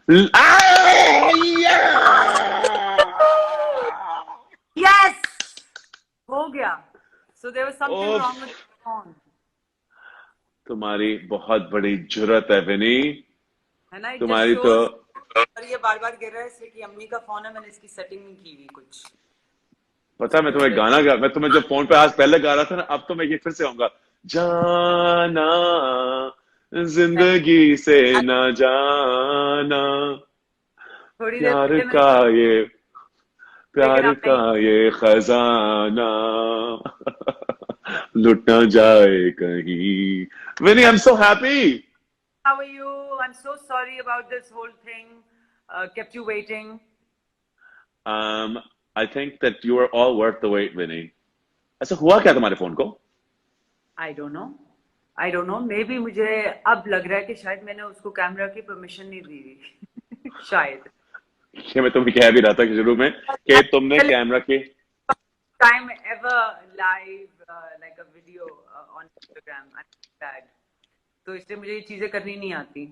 Yes, हो गया. So there was something oh, wrong with the phone. तुम्हारी बहुत बड़ी जुर्रत है विनी. है ना? It just तुम्हारी तो shows. और ये बार बार गिर रहा है इसलिए कि अम्मी का फोन है, मैंने इसकी सेटिंग नहीं की हुई कुछ. पता है, इसकी वजह मैं तुम्हें जब फोन पे आज पहले गा रहा था ना, अब तो मैं ये फिर से आऊंगा. जाना जिंदगी से से न जाना, थोड़ी देर प्यार पहले मैंने, का ये लेकिन प्यार अब का नहीं. ये खजाना लुट ना जाए कहीं. Vini, I am so happy. How are you? I'm so sorry about this whole thing. Kept you waiting. um I think that you are all worth the wait, विनी. ऐसा हुआ क्या तुम्हारे फोन को? I don't know. I don't know. Maybe मुझे अब लग रहा है कि शायद मैंने उसको कैमरा की परमिशन नहीं दी थी. शायद. ये मैं तुम्हें कह भी रहा था कि शुरू में कि तुमने कैमरा की. Time ever live like a video on Instagram. I'm bad. तो इसलिए मुझे ये चीजें करनी नहीं आती.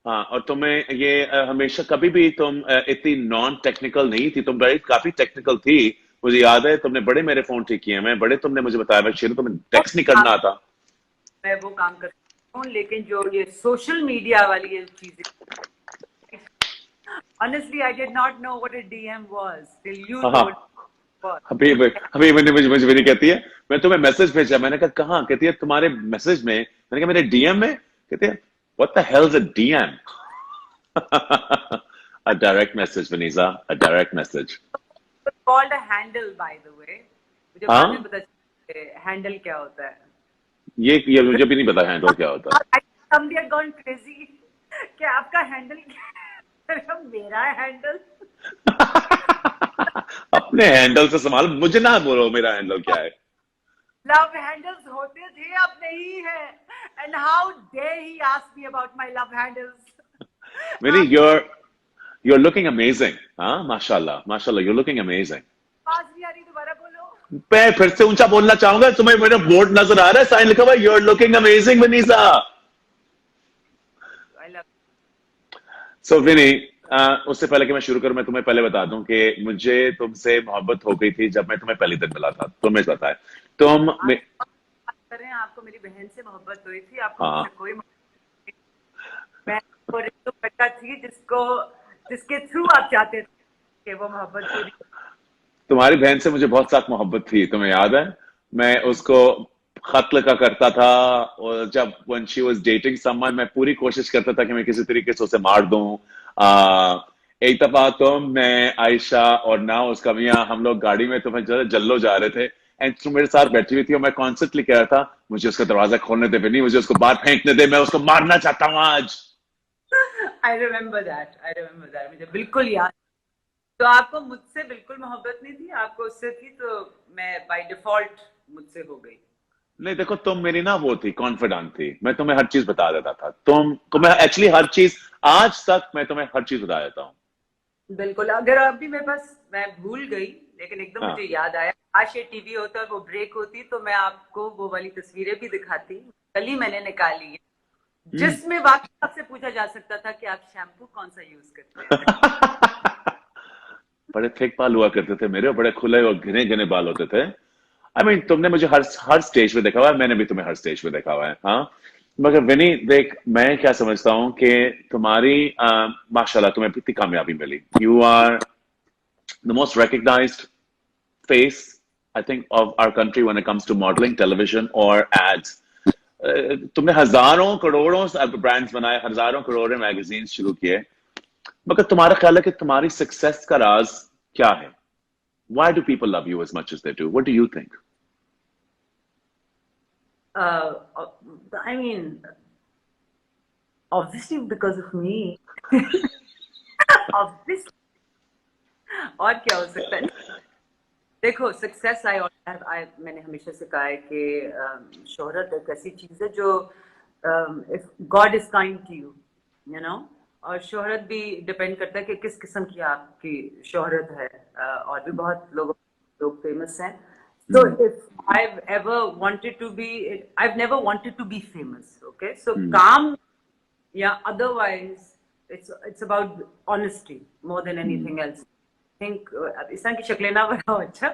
हाँ, और तुम्हें ये हमेशा कभी भी तुम इतनी नॉन टेक्निकल नहीं थी. तुम बड़ी काफी टेक्निकल थी. मुझे याद है तुमने बड़े मेरे फोन ठीक किए हैं. मैं बड़े तुमने मुझे बताया, शुरू तुम्हें टेक्स्ट नहीं करना आता. मैं वो काम करती हूँ, लेकिन जो ये सोशल मीडिया वाली ये चीजें, honestly I did not know what a DM was till you हाँ, told me. अभी अभी मैंने मुझे मेरी कहती है, मैं तुम्हें मैसेज भेजा. मैंने कहा कहाँ? कहती है तुम्हारे मैसेज में. मैंने कहा मेरे डीएम में. कहती है what the hell is a DM? A direct message Vaneeza, a direct message. It's called a handle, by the way. मुझे बाद में हाँ, पता चला हैंडल क्या होता है. ये मुझे भी नहीं पता हैंडल क्या होता है. Somebody had gone crazy. क्या आपका हैंडल क्या है? मेरा हैंडल. अपने हैंडल से संभाल, मुझे ना बोलो मेरा हैंडल क्या है. लव हैंडल्स होते थे, अब नहीं है. And how dare he ask me about my love handles. Vinnie, you're looking amazing. हाँ, माशाल्लाह माशाल्लाह, you're looking amazing. आवाज नहीं आ रही, दोबारा बोलो. मैं फिर से ऊंचा बोलना चाहूंगा. तुम्हें मेरा बोर्ड नजर आ रहा है, साइन लिखा हुआ है, you're looking amazing Vaneeza. I love. So Vini, उससे पहले कि मैं शुरू करूं, मैं तुम्हें पहले बता दूं कि मुझे तुमसे मोहब्बत हो गई थी जब मैं तुम्हें पहली दिन मिला था. तुम्हें पता है तुम आप बात कर रहे हैं, आपको मेरी बहन से मोहब्बत हुई थी, आपको हाँ, मुझसे कोई मोहब्बत नहीं. मैं वो रितु बच्चा थी जिसके थ्रू आप चाहते थे कि वो मोहब्बत पूरी. तुम्हारी बहन से मुझे बहुत साथ मोहब्बत थी, तुम्हें याद है. मैं उसको खत लिखा करता था, और जब when she was dating someone मैं पूरी कोशिश करता था कि मैं किसी तरीके से उसे मार दूं. एक दफा तुम, मैं, आयशा और ना उसका मियाँ, हम लोग गाड़ी में तुम्हें जल्लो जा रहे थे, एंड तुम मेरे साथ बैठी हुई थी, और मैं कॉन्सेंटली कह रहा था मुझे उसका दरवाजा खोलने दे नहीं, मुझे उसको बाहर फेंकने दे, मैं उसको मारना चाहता हूँ आज. I remember that. मुझे बिल्कुल याद. तो आपको मुझसे बिल्कुल मोहब्बत नहीं थी, आपको उससे थी, तो मैं बाय डिफॉल्ट मुझसे हो गई. नहीं, देखो तुम मेरी ना वो थी, कॉन्फिडेंट थी. मैं तुम्हें हर चीज बता देता था. तुम्हें एक्चुअली हर चीज, आज तक मैं तुम्हें हर चीज बता देता हूँ. बिल्कुल. अगर अभी मेरे पास, मैं भूल गई, लेकिन एकदम मुझे हाँ. याद आया. आज ये टीवी होता और वो ब्रेक होती तो मैं आपको वो वाली तस्वीरें भी दिखाती. कल ही मैंने निकाली है, जिसमें वाकई आपसे पूछा जा सकता था कि आप शैम्पू कौन सा यूज करते हैं. बड़े थिक बाल हुआ करते थे मेरे, और बड़े खुले और घने घने बाल होते थे. आई मीन तुमने मुझे हर हर स्टेज पे देखा हुआ है, मैंने भी तुम्हें हर स्टेज पे देखा हुआ है. हाँ, मगर विनी देख, मैं क्या समझता हूँ कि तुम्हारी माशाल्लाह तुम्हें इतनी कामयाबी मिली. You are the most recognised face, I think, of our country when it comes to modeling, television or ads. तुमने हजारों करोड़ों ब्रांड्स बनाए, हजारों करोड़ों मैगजीन शुरू किए, मगर तुम्हारा ख्याल है कि तुम्हारी सक्सेस का राज क्या है? Why do people love you as much as they do? What do you think? I mean, obviously because of me. Obviously. और क्या हो सकता है. देखो, सक्सेस मैंने हमेशा से कहा है कि शोहरत एक ऐसी चीज है जो, if God is kind to you, you know, और शोहरत भी डिपेंड करता है कि किस किस्म की आपकी शोहरत है. और भी बहुत लोग फेमस हैं. So if I've ever wanted to be, I've never wanted to be famous. Okay, so काम या otherwise it's about honesty more than anything else. I think इस तरह की शक्लें ना बनाओ, अच्छा.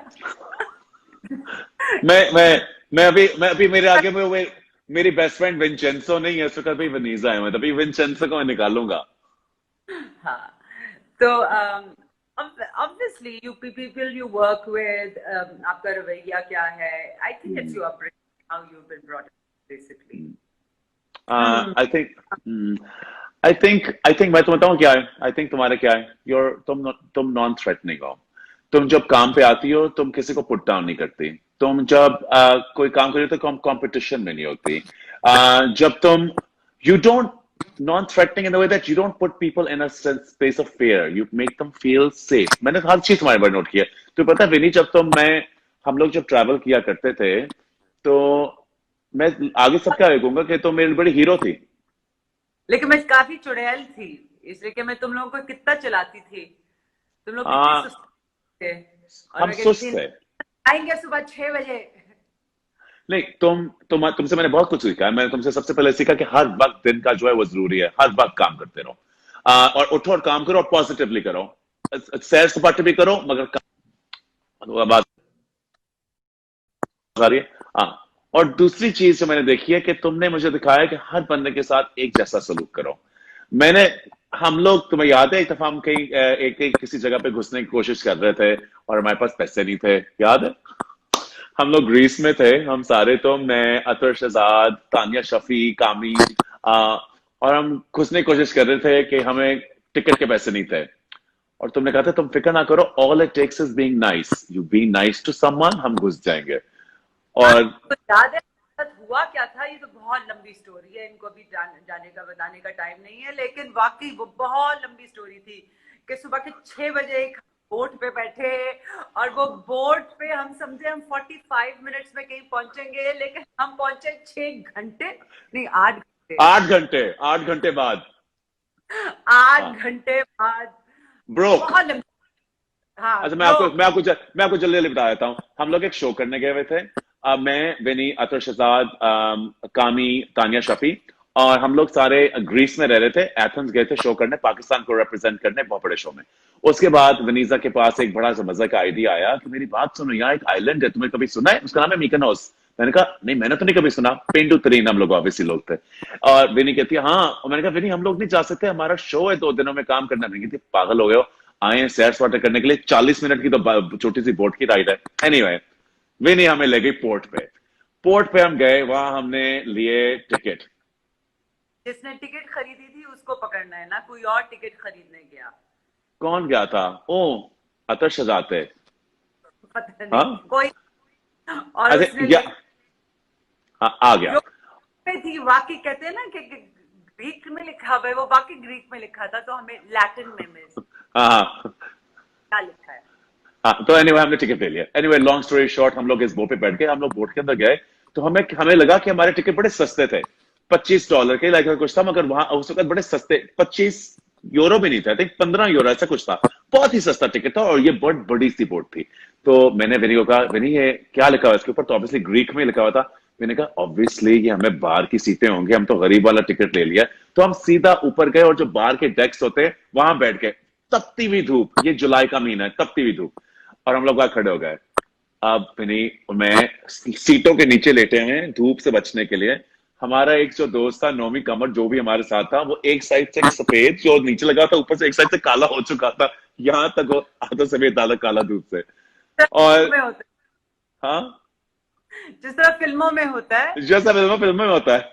मैं अभी मेरे आगे में वो मेरी बेस्ट फ्रेंड विंचेंसो नहीं है, उसका अभी वनीजा है, मैं तभी विंचेंसो को मैं निकालूंगा. हाँ. तो obviously you people you work with, आपका रवैया क्या है? I think it's your upbringing, how you've been brought up, basically. I think मैं तुम्हें बताऊं क्या है. I think तुम्हारे क्या है. तुम नॉन थ्रेटनिंग हो. तुम जब काम पे आती हो तुम किसी को पुट डाउन नहीं करती. तुम जब कोई काम करती हो तो कंपटीशन में नहीं होती. जब तुम you don't non-threatening in the way that you don't put people in a space of fear. You make them feel safe. मैंने हर चीज तुम्हारे बारे नोट किया. तो पता है विनी, जब हम लोग जब ट्रैवल किया करते थे तो मैं आगे सबका कहूंगा कि तुम मेरी बड़ी हीरो थी. लेकिन मैं काफी चुड़ैल थी, इसलिए कि मैं तुम लोगों को कितना चलाती थी. तुम लोग कितने सुस्त थे. और हम सुस्त थे. आएंगे सुबह 6 बजे. नहीं, तुमसे मैंने बहुत कुछ सीखा है. मैंने तुमसे सबसे पहले सीखा कि हर वक्त दिन का जो है वो जरूरी है. हर वक्त काम करते रहो, और उठो और काम करो और पॉजिटिवली करो. सैर सपाटे भी करो मगर बात आ रही है. हाँ. और दूसरी चीज जो मैंने देखी है कि तुमने मुझे दिखाया कि हर बंदे के साथ एक जैसा सलूक करो. हम लोग, तुम्हें याद है एक दफा हम कहीं किसी जगह पे घुसने की कोशिश कर रहे थे और हमारे पास पैसे नहीं थे, याद है? हम लोग ग्रीस में थे, हम सारे, तो मैं, अतर शहजाद, तानिया शफी, कामी, और हम घुसने की कोशिश कर रहे थे कि हमें टिकट के पैसे नहीं थे. और तुमने कहा था तुम फिक्र ना करो, all it takes is being nice. You be nice to someone, हम घुस जाएंगे. और तो याद है हुआ क्या था? ये तो बहुत लंबी स्टोरी है, इनको अभी जाने का बताने का टाइम नहीं है, लेकिन वाकई वो बहुत लंबी स्टोरी थी कि सुबह के 6 बजे एक बोट पे बैठे और वो बोट पे हम समझे हम 45 मिनट्स में कहीं पहुंचेंगे, लेकिन हम पहुंचे 6 घंटे नहीं 8 घंटे बाद. 8 घंटे बाद. ब्रो, बहुत लंबी. हाँ, अच्छा, मैं आपको जल्दी जल्दी बता देता हूँ. हम लोग एक शो करने गए हुए थे. मैं, विनी, अतर शहजाद, कामी, तानिया शफी, और हम लोग सारे ग्रीस में रह रहे थे. एथेंस गए थे शो करने, पाकिस्तान को रिप्रेजेंट करने, बहुत बड़े शो में. उसके बाद वनीजा के पास एक बड़ा सा मजा का आइडिया आया कि मेरी बात सुनो, यहाँ एक आइलैंड है, तुम्हें कभी सुना है? उसका नाम है मिकनोस. मैंने कहा नहीं, मैंने तो नहीं कभी सुना. पेंडू तरीन हम लोग ऑब्वियसली लोग थे. और विनी कहती है हाँ. और मैंने कहा विनी, हम लोग नहीं जा सकते, हमारा शो है 2 दिनों में काम करना. मैंने कहती पागल हो गए हो, आए सैर सपाटे करने के लिए. 40 मिनट की तो छोटी सी बोट की राइड है. एनीवे, विनी हमें ले गई पोर्ट पे हम गए, वहां हमने लिए टिकट. जिसने टिकट खरीदी थी उसको पकड़ना है ना, कोई और टिकट खरीदने गया. कौन गया था? ओ, अतर शहजाद थे. पता नहीं कोई. और अच्छा, आ गया. थी वाकई, कहते हैं ना कि ग्रीक में लिखा हुआ है, वो वाकई ग्रीक में लिखा था, तो हमें लैटिन में क्या लिखा है. हाँ, तो एनीवे हमने टिकट ले लिया. एनीवे, लॉन्ग स्टोरी शॉर्ट, हम लोग इस बोट पे बैठ गए. हम लोग बोट के अंदर गए तो हमें लगा कि हमारे टिकट बड़े सस्ते थे, $25 के लाइक कुछ था. मगर वहां उस वक्त बड़े सस्ते, 25 यूरो भी नहीं था, 15 यूरो ऐसा कुछ था. बहुत ही सस्ता टिकट था और ये बहुत बड़ी सी बोट थी. तो मैंने विनी को कहा, विनी ये क्या लिखा हुआ है इसके ऊपर? तो ऑब्वियसली ग्रीक में लिखा हुआ था. मैंने कहा ऑब्वियसली ये हमें बाहर की सीटें होंगी, हम तो गरीब वाला टिकट ले लिया. तो हम सीधा ऊपर गए और जो बाहर के डेस्क होते हैं वहां बैठ गए. तपती हुई धूप, ये जुलाई का महीना है, तपती हुई धूप, और हम लोग वहां खड़े हो गए. अब विनी और मैं सीटों के नीचे लेटे हैं धूप से बचने के लिए. हमारा एक जो दोस्त था, नोमी कमर, जो भी हमारे साथ था, वो एक साइड से सफेद जो नीचे लगा था, ऊपर से एक साइड से काला हो चुका था. यहां तक वो आधा सफेद आधा काला धूप से. और हाँ, जिस तरह फिल्मों में होता है, जैसा फिल्मों में होता है.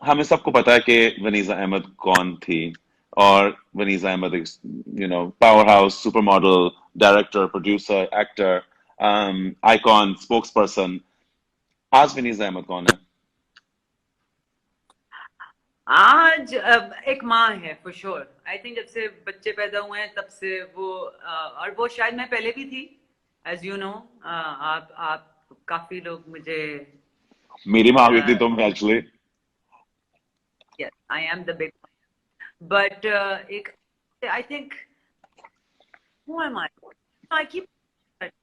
हमें सबको पता है कि वनीजा अहमद कौन थी. और Vaneeza Ahmad, power house, super model, director, producer, actor, icon, spokesperson. आज वनीजा अहमद कौन है? आज एक माँ है फॉर श्योर. आई थिंक जब से बच्चे पैदा हुए हैं तब से वो, और वो शायद मैं पहले भी थी, एज यू नो. आप काफी लोग मुझे, मेरी माँ भी थी तुम actually. Yes, I am the big, but एक, I think, who am I keep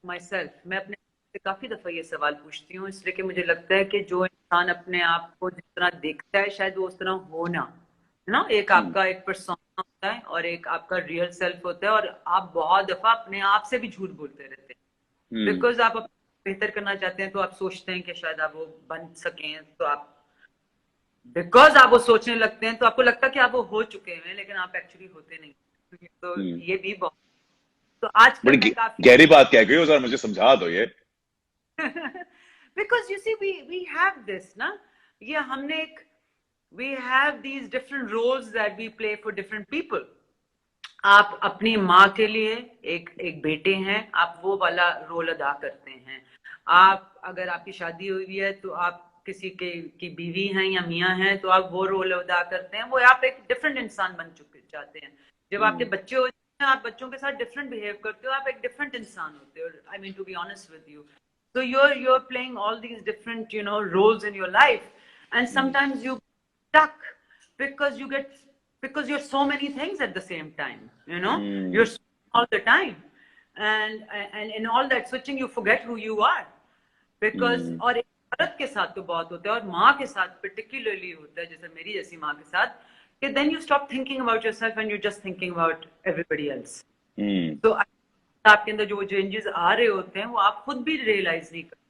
myself. मैं अपने से काफी दफा ये सवाल पूछती हूँ, इसलिए कि मुझे लगता है कि जो इंसान अपने आप को जिस तरह देखता है शायद वो उस तरह हो ना, एक आपका एक पर्सोना होता है और एक आपका रियल सेल्फ होता है, और आप बहुत दफा अपने आप से भी झूठ बोलते रहते हैं बिकॉज आप बेहतर करना चाहते हैं, तो आप सोचते हैं कि शायद आप वो बन सकें, तो आप बिकॉज आप वो सोचने लगते हैं तो आपको लगता है कि आप वो हो चुके हैं, लेकिन आप एक्चुअली होते नहीं। तो ये भी बहुत, तो आजकल बड़ी मैं काफी गहरी बात कह गई हो सर, मुझे समझा दो ये। because you see we have this ना, ये हमने एक we have these different roles that we play for different people। आप अपनी माँ के लिए एक एक बेटे हैं, आप वो वाला रोल अदा करते हैं। आप अगर आपकी शादी हुई है तो आप किसी के की बीवी हैं या मियाँ हैं, तो आप वो रोल अदा करते हैं, वो आप एक डिफरेंट इंसान बन चुके जाते हैं। जब आपके बच्चे होते हैं, आप बच्चों के साथ डिफरेंट बिहेव करते हो, आप एक डिफरेंट इंसान होते हो। I mean to be honest with you, so you're playing all these different roles in your life, and sometimes you stuck because you're so many things at the same time, you're all the time, and in all that switching you forget who you are, because और एक औरत के साथ तो बहुत होता है, और माँ के साथ particularly होता है, जैसे मेरी जैसी माँ के साथ, कि then you stop thinking about yourself and you're just thinking about everybody else। तो आपके अंदर जो चेंजेस आ रहे होते हैं वो आप खुद भी रियलाइज नहीं करते।